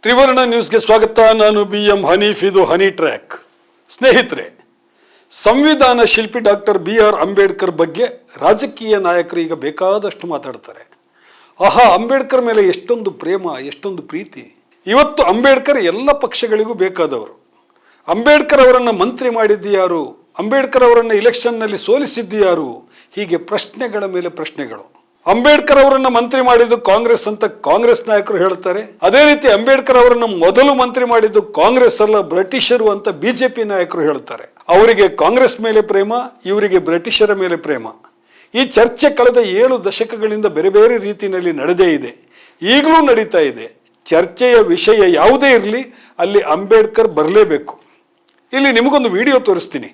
ತ್ರಿವರ್ಣ ನ್ಯೂಸ್ಗೆ ಸ್ವಾಗತ. ನಾನು BM ಹನೀಫ್. ಇದು ಹನಿ ಟ್ರ್ಯಾಕ್. ಸ್ನೇಹಿತರೆ, ಸಂವಿಧಾನ ಶಿಲ್ಪಿ ಡಾಕ್ಟರ್ BR ಅಂಬೇಡ್ಕರ್ ಬಗ್ಗೆ ರಾಜಕೀಯ ನಾಯಕರು ಈಗ ಬೇಕಾದಷ್ಟು ಮಾತಾಡ್ತಾರೆ. ಆಹಾ, ಅಂಬೇಡ್ಕರ್ ಮೇಲೆ ಎಷ್ಟೊಂದು ಪ್ರೇಮ, ಎಷ್ಟೊಂದು ಪ್ರೀತಿ. ಇವತ್ತು ಅಂಬೇಡ್ಕರ್ ಎಲ್ಲ ಪಕ್ಷಗಳಿಗೂ ಬೇಕಾದವರು. ಅಂಬೇಡ್ಕರ್ ಅವರನ್ನು ಮಂತ್ರಿ ಮಾಡಿದ್ದು ಯಾರು? ಅಂಬೇಡ್ಕರ್ ಅವರನ್ನು ಇಲೆಕ್ಷನ್ನಲ್ಲಿ ಸೋಲಿಸಿದ್ದು ಯಾರು? ಹೀಗೆ ಪ್ರಶ್ನೆಗಳ ಮೇಲೆ ಪ್ರಶ್ನೆಗಳು. ಅಂಬೇಡ್ಕರ್ ಅವರನ್ನ ಮಂತ್ರಿ ಮಾಡಿದ್ದು ಕಾಂಗ್ರೆಸ್ ಅಂತ ಕಾಂಗ್ರೆಸ್ ನಾಯಕರು ಹೇಳ್ತಾರೆ. ಅದೇ ರೀತಿ ಅಂಬೇಡ್ಕರ್ ಅವರನ್ನ ಮೊದಲು ಮಂತ್ರಿ ಮಾಡಿದ್ದು ಕಾಂಗ್ರೆಸ್ ಅಲ್ಲ, ಬ್ರಿಟಿಷರು ಅಂತ BJP ನಾಯಕರು ಹೇಳ್ತಾರೆ. ಅವರಿಗೆ ಕಾಂಗ್ರೆಸ್ ಮೇಲೆ ಪ್ರೇಮ, ಇವರಿಗೆ ಬ್ರಿಟಿಷರ ಮೇಲೆ ಪ್ರೇಮ. ಈ ಚರ್ಚೆ ಕಳೆದ 7 ದಶಕಗಳಿಂದ ಬೇರೆ ಬೇರೆ ರೀತಿಯಲ್ಲಿ ನಡೆದೇ ಇದೆ, ಈಗಲೂ ನಡೀತಾ ಇದೆ. ಚರ್ಚೆಯ ವಿಷಯ ಯಾವುದೇ ಇರಲಿ, ಅಲ್ಲಿ ಅಂಬೇಡ್ಕರ್ ಬರಲೇಬೇಕು. ಇಲ್ಲಿ ನಿಮಗೊಂದು ವಿಡಿಯೋ ತೋರಿಸ್ತೀನಿ.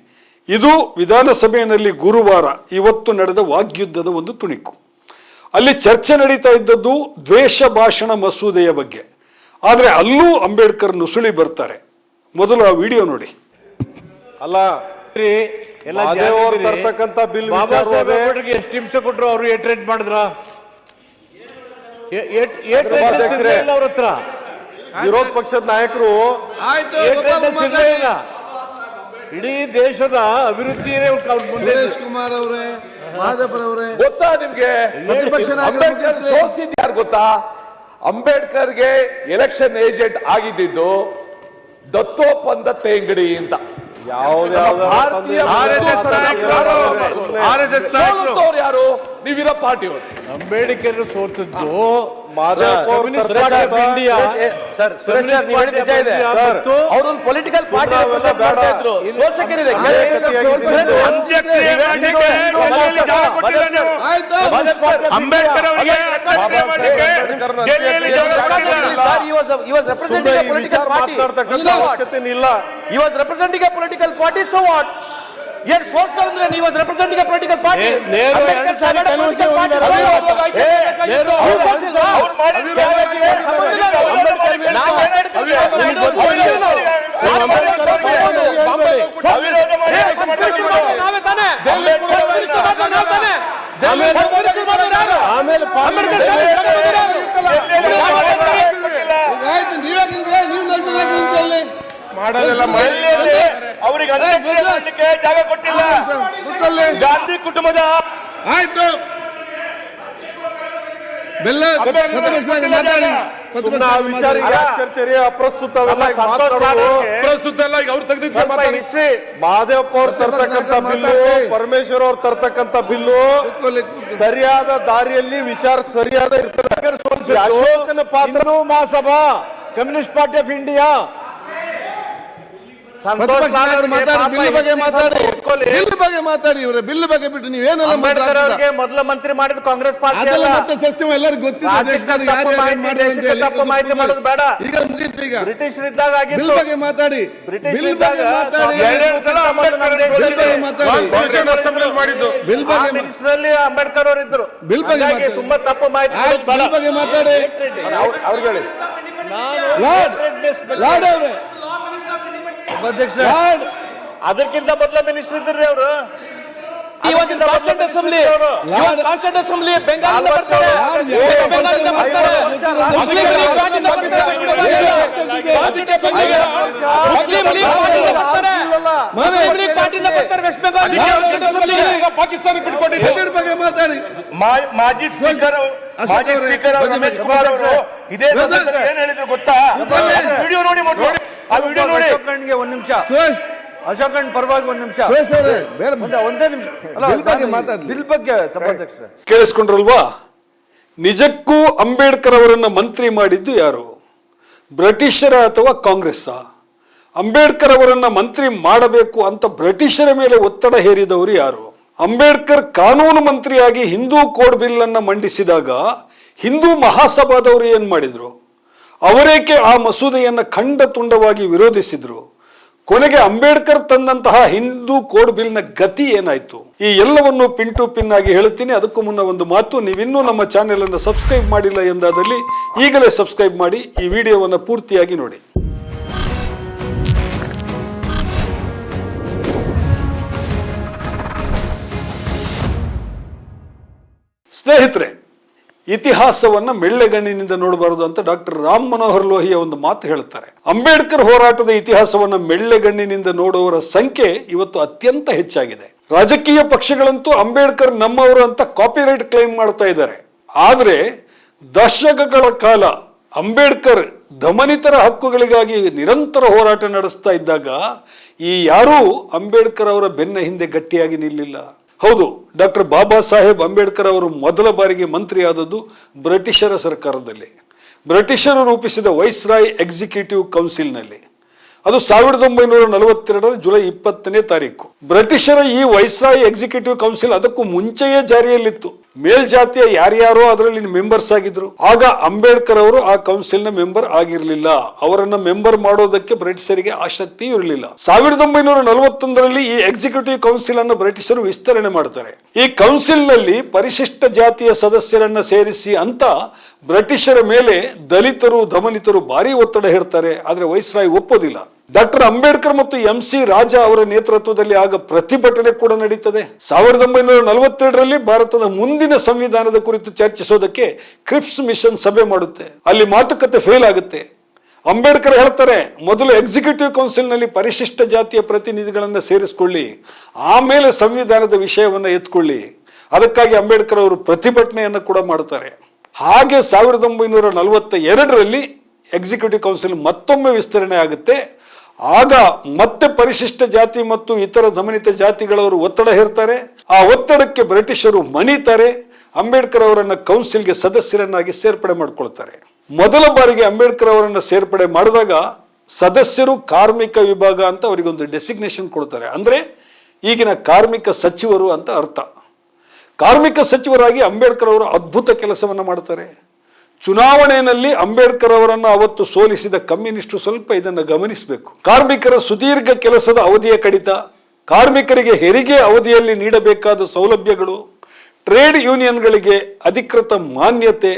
ಇದು ವಿಧಾನಸಭೆಯಲ್ಲಿ ಗುರುವಾರ ಇವತ್ತು ನಡೆದ ವಾಗ್ಯುದ್ಧದ ಒಂದು ತುಣಿಕು. ಅಲ್ಲಿ ಚರ್ಚೆ ನಡೀತಾ ಇದ್ದದ್ದು ದ್ವೇಷ ಭಾಷಣ ಮಸೂದೆಯ ಬಗ್ಗೆ. ಆದರೆ ಅಲ್ಲೂ ಅಂಬೇಡ್ಕರ್ ನುಸುಳಿ ಬರ್ತಾರೆ. ಮೊದಲು ಆ ವಿಡಿಯೋ ನೋಡಿ. ಅಲ್ಲ, ತರ್ತಕ್ಕಂಥ ಬಿಲ್ ಎಷ್ಟು ನಿಮಿಷ ಕೊಟ್ಟರು ಅವರು ಏಟ್ ಮಾಡಿದ್ರ ಅವ್ರ ಹತ್ರ ವಿರೋಧ ಪಕ್ಷದ ನಾಯಕರು ಇಡೀ ದೇಶದ ಅಭಿವೃದ್ಧಿಯೇ ಸುರೇಶ್ ಕುಮಾರ್ ಅವರೇ, ಮಾಧವಪುರ ಅವರೇ, ಗೊತ್ತಾ ನಿಮ್ಗೆ ಸೋಲ್ಸಿದ್ ಯಾರು ಗೊತ್ತಾ? ಅಂಬೇಡ್ಕರ್ಗೆ ಎಲೆಕ್ಷನ್ ಏಜೆಂಟ್ ಆಗಿದ್ದು ದತ್ತೋಪಂತ ತೇಂಗಡಿ ಅಂತ. ಯಾರು? ನೀವಿರೋ ಪಾರ್ಟಿ ಅವರು. ಅಂಬೇಡ್ಕರ್ ಸೋತದ್ದು ಅವರೊಂದು political party political party. So what? ಏನ್ ಸೋತ್ತಾರೆ ಅಂದ್ರೆ ನೀವು ರೆಪ್ರೆಸೆಂಟಿಂಗ್ ಪೊಲಿಟಿಕಲ್ ಪಾರ್ಟಿ. ಮಾಡೋದೆಲ್ಲ ಅವರಿಗೆ ಜಾಗ ಕೊಟ್ಟಿಲ್ಲ. ಗಾಂಧಿ ಕುಟುಂಬದ ಆಯ್ತು ಬೆಲ್ಲ ಅಪ್ರಸ್ತುತ ಎಲ್ಲ ಈಗ ಅವ್ರು ತೆಗೆದಿದ್ರೆ ಮಹದೇವಪ್ಪ ಅವ್ರು ತರ್ತಕ್ಕಂಥ ಬಿಲ್ಲು, ಪರಮೇಶ್ವರ್ ಅವ್ರು ತರ್ತಕ್ಕಂಥ ಬಿಲ್ಲು ಸರಿಯಾದ ದಾರಿಯಲ್ಲಿ ವಿಚಾರ ಸರಿಯಾದ ಇರ್ತದೆ. ಅಶೋಕನ ಪಾತ್ರ Mahasabha communist party of India ಮಾತಾಡಿ ಇವರ ಬಿಲ್ ಬಗ್ಗೆ ಬಿಟ್ಟು ನೀವೇನೆಲ್ಲ ಮೊದಲ ಮಂತ್ರಿ ಮಾಡಿದ ಕಾಂಗ್ರೆಸ್ ಪಾರ್ಟಿ ಮತ್ತೆ ಚರ್ಚೆ ಎಲ್ಲರಿಗೂ ಗೊತ್ತಿದೆ. ಈಗ ಮುಗಿತು. ಈಗ ಬ್ರಿಟಿಷರಿದ್ದಾಗ ಬಿಲ್ ಬಗ್ಗೆ ಮಾತಾಡಿ, ಬಿಲ್ ಬಗ್ಗೆ ಮಾತಾಡಿ, ಬಿಲ್ ಬಗ್ಗೆ ಮಿನಿಸ್ಟ್ರಲ್ಲಿ ಅಂಬೇಡ್ಕರ್ ಅವರು ಇದ್ರು. ಬಿಲ್ ಬಗ್ಗೆ ತುಂಬಾ ತಪ್ಪು ಮಾಹಿತಿ. ಬಿಲ್ ಬಗ್ಗೆ ಮಾತಾಡಿ. ಲಾಡ್ ಅವರೇ, ಅದಕ್ಕಿಂತ ಮೊದಲ ಮಿನಿಸ್ಟರ್ ಇದ್ರಿ ಅವರು. ಅಸೆಂಬ್ಲಿ ಬೆಂಗಾಲಿಂದ ಬರ್ತಾರೆ. ಪಾಕಿಸ್ತಾನಕ್ಕೆ ಬಿಟ್ಕೊಟ್ಟಿದ್ದಾರೆ. ಮಾತಾಡಿ. ಮಾಜಿ ಸ್ಪೀಕರ್ ರಮೇಶ್ ಕುಮಾರ್ ಅವರು ಇದೇ ಏನ್ ಹೇಳಿದ್ರು ಗೊತ್ತಾ? ವಿಡಿಯೋ ನೋಡಿ, ಆ ವಿಡಿಯೋ ನೋಡಿ. ಒಂದ್ ನಿಮಿಷ ಅಶೋಕಣ್ಣ ಪರವಾಗಿ ಒಂದ್ ನಿಮಿಷ, ಒಂದೇ ನಿಮಿಷ ಬಿಲ್ ಬಗ್ಗೆ ಸಭಾಧ್ಯಕ್ಷರೇ ಕೇಳಿಸ್ಕೊಂಡ್ರಲ್ವಾ? ನಿಜಕ್ಕೂ ಅಂಬೇಡ್ಕರ್ ಅವರನ್ನ ಮಂತ್ರಿ ಮಾಡಿದ್ದು ಯಾರು? ಬ್ರಿಟಿಷರ ಅಥವಾ ಕಾಂಗ್ರೆಸ್? ಅಂಬೇಡ್ಕರ್ ಅವರನ್ನ ಮಂತ್ರಿ ಮಾಡಬೇಕು ಅಂತ ಬ್ರಿಟಿಷರ ಮೇಲೆ ಒತ್ತಡ ಹೇರಿದವರು ಯಾರು? ಅಂಬೇಡ್ಕರ್ ಕಾನೂನು ಮಂತ್ರಿಯಾಗಿ ಹಿಂದೂ ಕೋಡ್ ಬಿಲ್ ಅನ್ನ ಮಂಡಿಸಿದಾಗ ಹಿಂದೂ ಮಹಾಸಭಾದವರು ಏನ್ ಮಾಡಿದ್ರು? ಅವರೇಕೆ ಆ ಮಸೂದೆಯನ್ನ ಖಂಡ ತುಂಡವಾಗಿ ವಿರೋಧಿಸಿದ್ರು? ಕೊನೆಗೆ ಅಂಬೇಡ್ಕರ್ ತಂದಂತಹ ಹಿಂದೂ ಕೋಡ್ ಬಿಲ್ನ ಗತಿ ಏನಾಯ್ತು? ಈ ಎಲ್ಲವನ್ನು ಪಿನ್ ಟು ಪಿನ್ ಆಗಿ ಹೇಳ್ತೀನಿ. ಅದಕ್ಕೂ ಮುನ್ನ ಒಂದು ಮಾತು, ನೀವಿನ್ನೂ ನಮ್ಮ ಚಾನೆಲ್ ಅನ್ನು ಸಬ್ಸ್ಕ್ರೈಬ್ ಮಾಡಿಲ್ಲ ಎಂದಾದಲ್ಲಿ ಈಗಲೇ ಸಬ್ಸ್ಕ್ರೈಬ್ ಮಾಡಿ ಈ ವಿಡಿಯೋವನ್ನು ಪೂರ್ತಿಯಾಗಿ ನೋಡಿ. ಸ್ನೇಹಿತರೆ, ಇತಿಹಾಸವನ್ನ ಮೆಳ್ಳೆಗಣ್ಣಿನಿಂದ ನೋಡಬಾರದು ಅಂತ ಡಾಕ್ಟರ್ ರಾಮ್ ಮನೋಹರ್ ಲೋಹಿಯ ಒಂದು ಮಾತು ಹೇಳುತ್ತಾರೆ. ಅಂಬೇಡ್ಕರ್ ಹೋರಾಟದ ಇತಿಹಾಸವನ್ನ ಮೆಳ್ಳೆಗಣ್ಣಿನಿಂದ ನೋಡುವವರ ಸಂಖ್ಯೆ ಇವತ್ತು ಅತ್ಯಂತ ಹೆಚ್ಚಾಗಿದೆ. ರಾಜಕೀಯ ಪಕ್ಷಗಳಂತೂ ಅಂಬೇಡ್ಕರ್ ನಮ್ಮವರು ಅಂತ ಕಾಪಿರೈಟ್ ಕ್ಲೈಮ್ ಮಾಡ್ತಾ ಇದ್ದಾರೆ. ಆದರೆ ದಶಕಗಳ ಕಾಲ ಅಂಬೇಡ್ಕರ್ ದಮನಿತರ ಹಕ್ಕುಗಳಿಗಾಗಿ ನಿರಂತರ ಹೋರಾಟ ನಡೆಸ್ತಾ ಇದ್ದಾಗ ಯಾರೂ ಅಂಬೇಡ್ಕರ್ ಅವರ ಬೆನ್ನ ಹಿಂದೆ ಗಟ್ಟಿಯಾಗಿ ನಿಲ್ಲಿಲ್ಲ. ಹೌದು, ಡಾಕ್ಟರ್ ಬಾಬಾ ಸಾಹೇಬ್ ಅಂಬೇಡ್ಕರ್ ಅವರು ಮೊದಲ ಬಾರಿಗೆ ಮಂತ್ರಿಯಾದದ್ದು ಬ್ರಿಟಿಷರ ಸರ್ಕಾರದಲ್ಲಿ, ಬ್ರಿಟಿಷರು ರೂಪಿಸಿದ ವೈಸ್ರಾಯ್ ಎಕ್ಸಿಕ್ಯೂಟಿವ್ ಕೌನ್ಸಿಲ್ನಲ್ಲಿ. ಅದು 1942 ಜುಲೈ 20ನೇ ತಾರೀಕು. ಬ್ರಿಟಿಷರ ಈ ವೈಸ್ರಾಯ್ ಎಕ್ಸಿಕ್ಯೂಟಿವ್ ಕೌನ್ಸಿಲ್ ಅದಕ್ಕೂ ಮುಂಚೆಯೇ ಜಾರಿಯಲ್ಲಿತ್ತು. ಮೇಲ್ಜಾತಿಯ ಯಾರ್ಯಾರೋ ಅದರಲ್ಲಿ ಮೆಂಬರ್ಸ್ ಆಗಿದ್ರು. ಆಗ ಅಂಬೇಡ್ಕರ್ ಅವರು ಆ ಕೌನ್ಸಿಲ್ನ ಮೆಂಬರ್ ಆಗಿರಲಿಲ್ಲ. ಅವರನ್ನ ಮೆಂಬರ್ ಮಾಡೋದಕ್ಕೆ ಬ್ರಿಟಿಷರಿಗೆ ಆಸಕ್ತಿ ಇರಲಿಲ್ಲ. 1941ರಲ್ಲಿ ಈ ಎಕ್ಸಿಕ್ಯೂಟಿವ್ ಕೌನ್ಸಿಲ್ ಅನ್ನು ಬ್ರಿಟಿಷರು ವಿಸ್ತರಣೆ ಮಾಡ್ತಾರೆ. ಈ ಕೌನ್ಸಿಲ್ ನಲ್ಲಿ ಪರಿಶಿಷ್ಟ ಜಾತಿಯ ಸದಸ್ಯರನ್ನ ಸೇರಿಸಿ ಅಂತ ಬ್ರಿಟಿಷರ ಮೇಲೆ ದಲಿತರು ದಮನಿತರು ಭಾರಿ ಒತ್ತಡ ಹೇರ್ತಾರೆ. ಆದ್ರೆ ವೈಸ್ರಾಯ್ ಒಪ್ಪೋದಿಲ್ಲ. ಡಾಕ್ಟರ್ ಅಂಬೇಡ್ಕರ್ ಮತ್ತು MC ರಾಜಾ ಅವರ ನೇತೃತ್ವದಲ್ಲಿ ಆಗ ಪ್ರತಿಭಟನೆ ಕೂಡ ನಡೀತದೆ. 1942ರಲ್ಲಿ ಭಾರತದ ಮುಂದಿನ ಸಂವಿಧಾನದ ಕುರಿತು ಚರ್ಚಿಸೋದಕ್ಕೆ ಕ್ರಿಪ್ಸ್ ಮಿಷನ್ ಸಭೆ ಮಾಡುತ್ತೆ. ಅಲ್ಲಿ ಮಾತುಕತೆ ಫೇಲ್ ಆಗುತ್ತೆ. ಅಂಬೇಡ್ಕರ್ ಹೇಳ್ತಾರೆ, ಮೊದಲು ಎಕ್ಸಿಕ್ಯೂಟಿವ್ ಕೌನ್ಸಿಲ್ ನಲ್ಲಿ ಪರಿಶಿಷ್ಟ ಜಾತಿಯ ಪ್ರತಿನಿಧಿಗಳನ್ನ ಸೇರಿಸಿಕೊಳ್ಳಿ, ಆಮೇಲೆ ಸಂವಿಧಾನದ ವಿಷಯವನ್ನ ಎತ್ಕೊಳ್ಳಿ. ಅದಕ್ಕಾಗಿ ಅಂಬೇಡ್ಕರ್ ಅವರು ಪ್ರತಿಭಟನೆಯನ್ನು ಕೂಡ ಮಾಡ್ತಾರೆ. ಹಾಗೆ 1942ರಲ್ಲಿ ಎಕ್ಸಿಕ್ಯೂಟಿವ್ ಕೌನ್ಸಿಲ್ ಮತ್ತೊಮ್ಮೆ ವಿಸ್ತರಣೆ ಆಗುತ್ತೆ. ಆಗ ಮತ್ತೆ ಪರಿಶಿಷ್ಟ ಜಾತಿ ಮತ್ತು ಇತರ ದಮನಿತ ಜಾತಿಗಳವರು ಒತ್ತಡ ಹೇರ್ತಾರೆ. ಆ ಒತ್ತಡಕ್ಕೆ ಬ್ರಿಟಿಷರು ಮಣಿತಾರೆ. ಅಂಬೇಡ್ಕರ್ ಅವರನ್ನ ಕೌನ್ಸಿಲ್ಗೆ ಸದಸ್ಯರನ್ನಾಗಿ ಸೇರ್ಪಡೆ ಮಾಡ್ಕೊಳ್ತಾರೆ. ಮೊದಲ ಬಾರಿಗೆ ಅಂಬೇಡ್ಕರ್ ಅವರನ್ನ ಸೇರ್ಪಡೆ ಮಾಡಿದಾಗ ಸದಸ್ಯರು ಕಾರ್ಮಿಕ ವಿಭಾಗ ಅಂತ ಅವರಿಗೊಂದು ಡೆಸಿಗ್ನೇಷನ್ ಕೊಡ್ತಾರೆ. ಅಂದ್ರೆ ಈಗಿನ ಕಾರ್ಮಿಕ ಸಚಿವರು ಅಂತ ಅರ್ಥ. ಕಾರ್ಮಿಕ ಸಚಿವರಾಗಿ ಅಂಬೇಡ್ಕರ್ ಅವರು ಅದ್ಭುತ ಕೆಲಸವನ್ನ ಮಾಡ್ತಾರೆ. ಚುನಾವಣೆಯಲ್ಲಿ ಅಂಬೇಡ್ಕರ್ ಅವರನ್ನು ಅವತ್ತು ಸೋಲಿಸಿದ ಕಮ್ಯುನಿಸ್ಟರು ಸ್ವಲ್ಪ ಇದನ್ನು ಗಮನಿಸಬೇಕು. ಕಾರ್ಮಿಕರ ಸುದೀರ್ಘ ಕೆಲಸದ ಅವಧಿಯ ಕಡಿತ, ಕಾರ್ಮಿಕರಿಗೆ ಹೆರಿಗೆ ಅವಧಿಯಲ್ಲಿ ನೀಡಬೇಕಾದ ಸೌಲಭ್ಯಗಳು, ಟ್ರೇಡ್ ಯೂನಿಯನ್ಗಳಿಗೆ ಅಧಿಕೃತ ಮಾನ್ಯತೆ,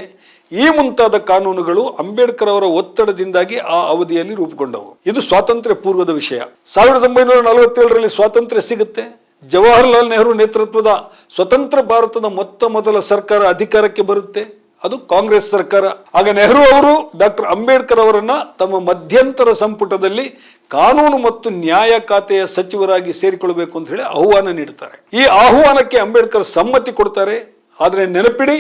ಈ ಮುಂತಾದ ಕಾನೂನುಗಳು ಅಂಬೇಡ್ಕರ್ ಅವರ ಒತ್ತಡದಿಂದಾಗಿ ಆ ಅವಧಿಯಲ್ಲಿ ರೂಪುಗೊಂಡವು. ಇದು ಸ್ವಾತಂತ್ರ್ಯ ಪೂರ್ವದ ವಿಷಯ. 1947ರಲ್ಲಿ ಸ್ವಾತಂತ್ರ್ಯ ಸಿಗುತ್ತೆ. ಜವಾಹರ್ಲಾಲ್ ನೆಹರು ನೇತೃತ್ವದ ಸ್ವತಂತ್ರ ಭಾರತದ ಮೊದಲ ಸರ್ಕಾರ ಅಧಿಕಾರಕ್ಕೆ ಬರುತ್ತೆ. ಅದು ಕಾಂಗ್ರೆಸ್ ಸರ್ಕಾರ. ಆಗ ನೆಹರು ಅವರು ಡಾಕ್ಟರ್ ಅಂಬೇಡ್ಕರ್ ಅವರನ್ನ ತಮ್ಮ ಮಧ್ಯಂತರ ಸಂಪುಟದಲ್ಲಿ ಕಾನೂನು ಮತ್ತು ನ್ಯಾಯ ಖಾತೆಯ ಸಚಿವರಾಗಿ ಸೇರಿಕೊಳ್ಳಬೇಕು ಅಂತ ಹೇಳಿ ಆಹ್ವಾನ ನೀಡುತ್ತಾರೆ. ಈ ಆಹ್ವಾನಕ್ಕೆ ಅಂಬೇಡ್ಕರ್ ಸಮ್ಮತಿ ಕೊಡ್ತಾರೆ. ಆದರೆ ನೆನಪಿಡಿ,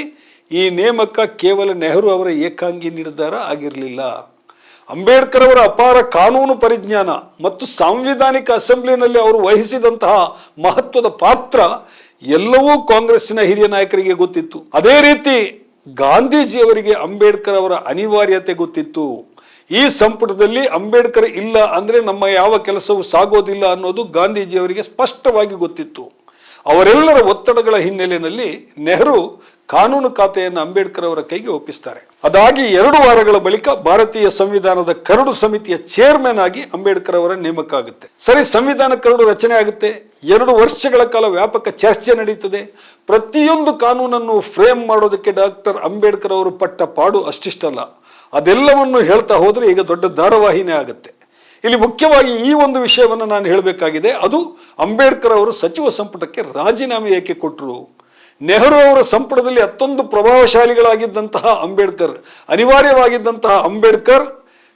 ಈ ನೇಮಕ ಕೇವಲ ನೆಹರು ಅವರ ಏಕಾಂಗಿ ನಿರ್ಧಾರ ಆಗಿರಲಿಲ್ಲ. ಅಂಬೇಡ್ಕರ್ ಅವರ ಅಪಾರ ಕಾನೂನು ಪರಿಜ್ಞಾನ ಮತ್ತು ಸಾಂವಿಧಾನಿಕ ಅಸೆಂಬ್ಲಿನಲ್ಲಿ ಅವರು ವಹಿಸಿದಂತಹ ಮಹತ್ವದ ಪಾತ್ರ ಎಲ್ಲವೂ ಕಾಂಗ್ರೆಸ್ಸಿನ ಹಿರಿಯ ನಾಯಕರಿಗೆ ಗೊತ್ತಿತ್ತು. ಅದೇ ರೀತಿ ಗಾಂಧೀಜಿಯವರಿಗೆ ಅಂಬೇಡ್ಕರ್ ಅವರ ಅನಿವಾರ್ಯತೆ ಗೊತ್ತಿತ್ತು. ಈ ಸಂಪುಟದಲ್ಲಿ ಅಂಬೇಡ್ಕರ್ ಇಲ್ಲ ಅಂದ್ರೆ ನಮ್ಮ ಯಾವ ಕೆಲಸವೂ ಸಾಗೋದಿಲ್ಲ ಅನ್ನೋದು ಗಾಂಧೀಜಿಯವರಿಗೆ ಸ್ಪಷ್ಟವಾಗಿ ಗೊತ್ತಿತ್ತು. ಅವರೆಲ್ಲರ ಒತ್ತಡಗಳ ಹಿನ್ನೆಲೆಯಲ್ಲಿ ನೆಹರು ಕಾನೂನು ಖಾತೆಯನ್ನು ಅಂಬೇಡ್ಕರ್ ಅವರ ಕೈಗೆ ಒಪ್ಪಿಸ್ತಾರೆ. ಅದಾಗಿ 2 ವಾರಗಳ ಬಳಿಕ ಭಾರತೀಯ ಸಂವಿಧಾನದ ಕರಡು ಸಮಿತಿಯ ಚೇರ್ಮನ್ ಆಗಿ ಅಂಬೇಡ್ಕರ್ ಅವರ ನೇಮಕ ಆಗುತ್ತೆ. ಸರಿ, ಸಂವಿಧಾನ ಕರಡು ರಚನೆ ಆಗುತ್ತೆ. 2 ವರ್ಷಗಳ ಕಾಲ ವ್ಯಾಪಕ ಚರ್ಚೆ ನಡೀತದೆ. ಪ್ರತಿಯೊಂದು ಕಾನೂನನ್ನು ಫ್ರೇಮ್ ಮಾಡೋದಕ್ಕೆ ಡಾಕ್ಟರ್ ಅಂಬೇಡ್ಕರ್ ಅವರು ಪಟ್ಟ ಪಾಡು ಅಷ್ಟಿಷ್ಟಲ್ಲ. ಅದೆಲ್ಲವನ್ನು ಹೇಳ್ತಾ ಹೋದ್ರೆ ಈಗ ದೊಡ್ಡ ಧಾರಾವಾಹಿನೇ ಆಗುತ್ತೆ. ಇಲ್ಲಿ ಮುಖ್ಯವಾಗಿ ಈ ಒಂದು ವಿಷಯವನ್ನು ನಾನು ಹೇಳಬೇಕಾಗಿದೆ. ಅದು ಅಂಬೇಡ್ಕರ್ ಅವರು ಸಚಿವ ಸಂಪುಟಕ್ಕೆ ರಾಜೀನಾಮೆ ಏಕೆ ಕೊಟ್ಟರು. ನೆಹರು ಅವರ ಸಂಪುಟದಲ್ಲಿ ಅಷ್ಟೊಂದು ಪ್ರಭಾವಶಾಲಿಗಳಾಗಿದ್ದಂತಹ ಅಂಬೇಡ್ಕರ್, ಅನಿವಾರ್ಯವಾಗಿದ್ದಂತಹ ಅಂಬೇಡ್ಕರ್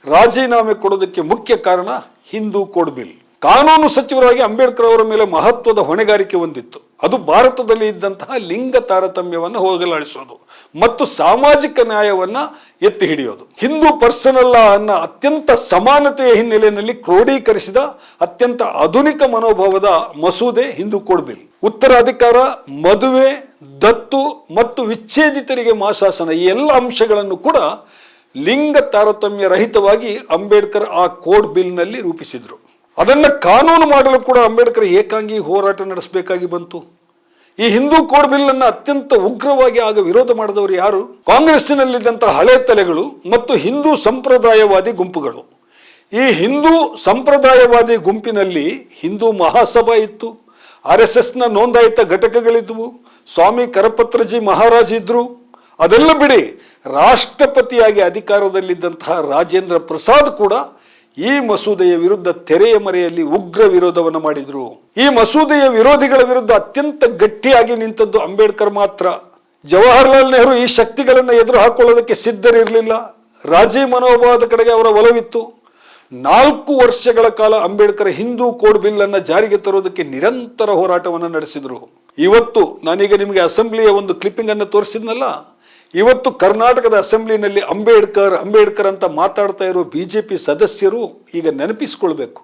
ರಾಜೀನಾಮೆ ಕೊಡೋದಕ್ಕೆ ಮುಖ್ಯ ಕಾರಣ ಹಿಂದೂ ಕೋಡ್ ಬಿಲ್. ಕಾನೂನು ಸಚಿವರಾಗಿ ಅಂಬೇಡ್ಕರ್ ಅವರ ಮೇಲೆ ಮಹತ್ವದ ಹೊಣೆಗಾರಿಕೆ ಹೊಂದಿತ್ತು. ಅದು ಭಾರತದಲ್ಲಿ ಇದ್ದಂತಹ ಲಿಂಗ ತಾರತಮ್ಯವನ್ನು ಹೋಗಲಾಡಿಸೋದು ಮತ್ತು ಸಾಮಾಜಿಕ ನ್ಯಾಯವನ್ನ ಎತ್ತಿ ಹಿಡಿಯೋದು. ಹಿಂದೂ ಪರ್ಸನಲ್ ಲಾ ಅನ್ನ ಅತ್ಯಂತ ಸಮಾನತೆಯ ಹಿನ್ನೆಲೆಯಲ್ಲಿ ಕ್ರೋಢೀಕರಿಸಿದ ಅತ್ಯಂತ ಆಧುನಿಕ ಮನೋಭಾವದ ಮಸೂದೆ ಹಿಂದೂ ಕೋಡ್ ಬಿಲ್. ಉತ್ತರಾಧಿಕಾರ, ಮದುವೆ, ದತ್ತು ಮತ್ತು ವಿಚ್ಛೇದಿತರಿಗೆ ಮಾಸಾಸನ, ಈ ಎಲ್ಲ ಅಂಶಗಳನ್ನು ಕೂಡ ಲಿಂಗ ತಾರತಮ್ಯ ರಹಿತವಾಗಿ ಅಂಬೇಡ್ಕರ್ ಆ ಕೋಡ್ ಬಿಲ್ ನಲ್ಲಿ ರೂಪಿಸಿದ್ರು. ಅದನ್ನ ಕಾನೂನು ಮಾಡಲು ಕೂಡ ಅಂಬೇಡ್ಕರ್ ಏಕಾಂಗಿ ಹೋರಾಟ ನಡೆಸಬೇಕಾಗಿ ಬಂತು. ಈ ಹಿಂದೂ ಕೋಡ್ ಬಿಲ್ ಅನ್ನು ಅತ್ಯಂತ ಉಗ್ರವಾಗಿ ಆಗ ವಿರೋಧ ಮಾಡಿದವರು ಯಾರು? ಕಾಂಗ್ರೆಸ್ಸಿನಲ್ಲಿದ್ದಂತಹ ಹಳೆ ತಲೆಗಳು ಮತ್ತು ಹಿಂದೂ ಸಂಪ್ರದಾಯವಾದಿ ಗುಂಪುಗಳು. ಈ ಹಿಂದೂ ಸಂಪ್ರದಾಯವಾದಿ ಗುಂಪಿನಲ್ಲಿ ಹಿಂದೂ ಮಹಾಸಭಾ ಇತ್ತು, RSSನ ನೋಂದಾಯಿತ ಘಟಕಗಳಿದ್ವು, ಸ್ವಾಮಿ ಕರಪತ್ರಜಿ ಮಹಾರಾಜ್ ಇದ್ರು. ಅದೆಲ್ಲ ಬಿಡಿ, ರಾಷ್ಟ್ರಪತಿಯಾಗಿ ಅಧಿಕಾರದಲ್ಲಿದ್ದಂತಹ ರಾಜೇಂದ್ರ ಪ್ರಸಾದ್ ಕೂಡ ಈ ಮಸೂದೆಯ ವಿರುದ್ಧ ತೆರೆಯ ಮರೆಯಲ್ಲಿ ಉಗ್ರ ವಿರೋಧವನ್ನು ಮಾಡಿದ್ರು. ಈ ಮಸೂದೆಯ ವಿರೋಧಿಗಳ ವಿರುದ್ಧ ಅತ್ಯಂತ ಗಟ್ಟಿಯಾಗಿ ನಿಂತದ್ದು ಅಂಬೇಡ್ಕರ್ ಮಾತ್ರ. ಜವಾಹರ್ಲಾಲ್ ನೆಹರು ಈ ಶಕ್ತಿಗಳನ್ನು ಎದುರು ಹಾಕೊಳ್ಳೋದಕ್ಕೆ ಸಿದ್ಧರಿರಲಿಲ್ಲ. ರಾಜಿ ಮನೋಭಾವದ ಕಡೆಗೆ ಅವರ ಒಲವಿತ್ತು. 4 ವರ್ಷಗಳ ಕಾಲ ಅಂಬೇಡ್ಕರ್ ಹಿಂದೂ ಕೋಡ್ ಬಿಲ್ ಅನ್ನು ಜಾರಿಗೆ ತರೋದಕ್ಕೆ ನಿರಂತರ ಹೋರಾಟವನ್ನು ನಡೆಸಿದರು. ಇವತ್ತು ನಾನೀಗ ನಿಮಗೆ ಅಸೆಂಬ್ಲಿಯ ಒಂದು ಕ್ಲಿಪ್ಪಿಂಗ್ ಅನ್ನು ತೋರಿಸಿದ್ನಲ್ಲ, ಇವತ್ತು ಕರ್ನಾಟಕದ ಅಸೆಂಬ್ಲಿನಲ್ಲಿ ಅಂಬೇಡ್ಕರ್ ಅಂತ ಮಾತಾಡ್ತಾ ಇರೋ ಬಿಜೆಪಿ ಸದಸ್ಯರು ಈಗ ನೆನಪಿಸಿಕೊಳ್ಬೇಕು.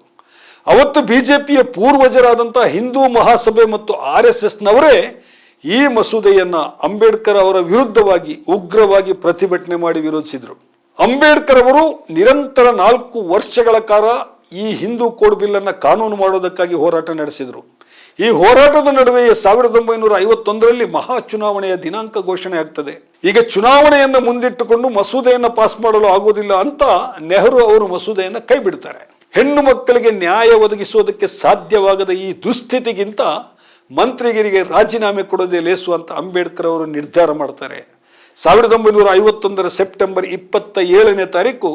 ಅವತ್ತು ಬಿಜೆಪಿಯ ಪೂರ್ವಜರಾದಂತಹ ಹಿಂದೂ ಮಹಾಸಭೆ ಮತ್ತು RSSನವರೇ ಈ ಮಸೂದೆಯನ್ನ ಅಂಬೇಡ್ಕರ್ ಅವರ ವಿರುದ್ಧವಾಗಿ ಉಗ್ರವಾಗಿ ಪ್ರತಿಭಟನೆ ಮಾಡಿ ವಿರೋಧಿಸಿದರು. ಅಂಬೇಡ್ಕರ್ ಅವರು ನಿರಂತರ 4 ವರ್ಷಗಳ ಕಾಲ ಈ ಹಿಂದೂ ಕೋಡ್ ಬಿಲ್ ಅನ್ನ ಕಾನೂನು ಮಾಡೋದಕ್ಕಾಗಿ ಹೋರಾಟ ನಡೆಸಿದರು. ಈ ಹೋರಾಟದ ನಡುವೆ 1951ರಲ್ಲಿ ಮಹಾ ಚುನಾವಣೆಯ ದಿನಾಂಕ ಘೋಷಣೆ ಆಗ್ತದೆ. ಈಗ ಚುನಾವಣೆಯನ್ನು ಮುಂದಿಟ್ಟುಕೊಂಡು ಮಸೂದೆಯನ್ನು ಪಾಸ್ ಮಾಡಲು ಆಗೋದಿಲ್ಲ ಅಂತ ನೆಹರು ಅವರು ಮಸೂದೆಯನ್ನು ಕೈ ಬಿಡ್ತಾರೆ. ಹೆಣ್ಣು ಮಕ್ಕಳಿಗೆ ನ್ಯಾಯ ಒದಗಿಸುವುದಕ್ಕೆ ಸಾಧ್ಯವಾಗದ ಈ ದುಸ್ಥಿತಿಗಿಂತ ಮಂತ್ರಿಗಿರಿಗೆ ರಾಜೀನಾಮೆ ಕೊಡೋದೇ ಲೇಸು ಅಂತ ಅಂಬೇಡ್ಕರ್ ಅವರು ನಿರ್ಧಾರ ಮಾಡ್ತಾರೆ. 1951 ಸೆಪ್ಟೆಂಬರ್ 27ನೇ ತಾರೀಕು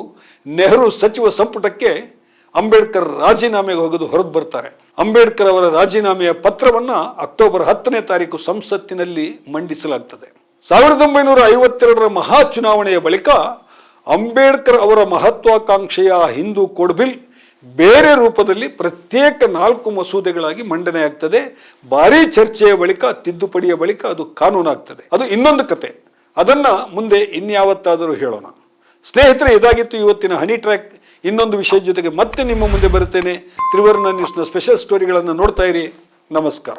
ನೆಹರು ಸಚಿವ ಸಂಪುಟಕ್ಕೆ ಅಂಬೇಡ್ಕರ್ ರಾಜೀನಾಮೆಗೆ ಹೋಗೋದು ಹೊರಗೆ ಬರ್ತಾರೆ. ಅಂಬೇಡ್ಕರ್ ಅವರ ರಾಜೀನಾಮೆಯ ಪತ್ರವನ್ನ ಅಕ್ಟೋಬರ್ 10ನೇ ತಾರೀಕು ಸಂಸತ್ತಿನಲ್ಲಿ ಮಂಡಿಸಲಾಗ್ತದೆ. 1952ರ ಮಹಾ ಚುನಾವಣೆಯ ಬಳಿಕ ಅಂಬೇಡ್ಕರ್ ಅವರ ಮಹತ್ವಾಕಾಂಕ್ಷೆಯ ಹಿಂದೂ ಕೋಡ್ ಬಿಲ್ ಬೇರೆ ರೂಪದಲ್ಲಿ ಪ್ರತ್ಯೇಕ 4 ಮಸೂದೆಗಳಾಗಿ ಮಂಡನೆಯಾಗ್ತದೆ. ಭಾರೀ ಚರ್ಚೆಯ ಬಳಿಕ, ತಿದ್ದುಪಡಿಯ ಬಳಿಕ ಅದು ಕಾನೂನಾಗ್ತದೆ. ಅದು ಇನ್ನೊಂದು ಕತೆ, ಅದನ್ನ ಮುಂದೆ ಇನ್ಯಾವತ್ತಾದರೂ ಹೇಳೋಣ. ಸ್ನೇಹಿತರೆ, ಇದಾಗಿತ್ತು ಇವತ್ತಿನ ಹನಿ ಟ್ರ್ಯಾಕ್. ಇನ್ನೊಂದು ವಿಷಯದ ಜೊತೆಗೆ ಮತ್ತೆ ನಿಮ್ಮ ಮುಂದೆ ಬರುತ್ತೇನೆ. ತ್ರಿವರ್ಣ ನ್ಯೂಸ್ನ ಸ್ಪೆಷಲ್ ಸ್ಟೋರಿಗಳನ್ನು ನೋಡ್ತಾ ಇರಿ. ನಮಸ್ಕಾರ.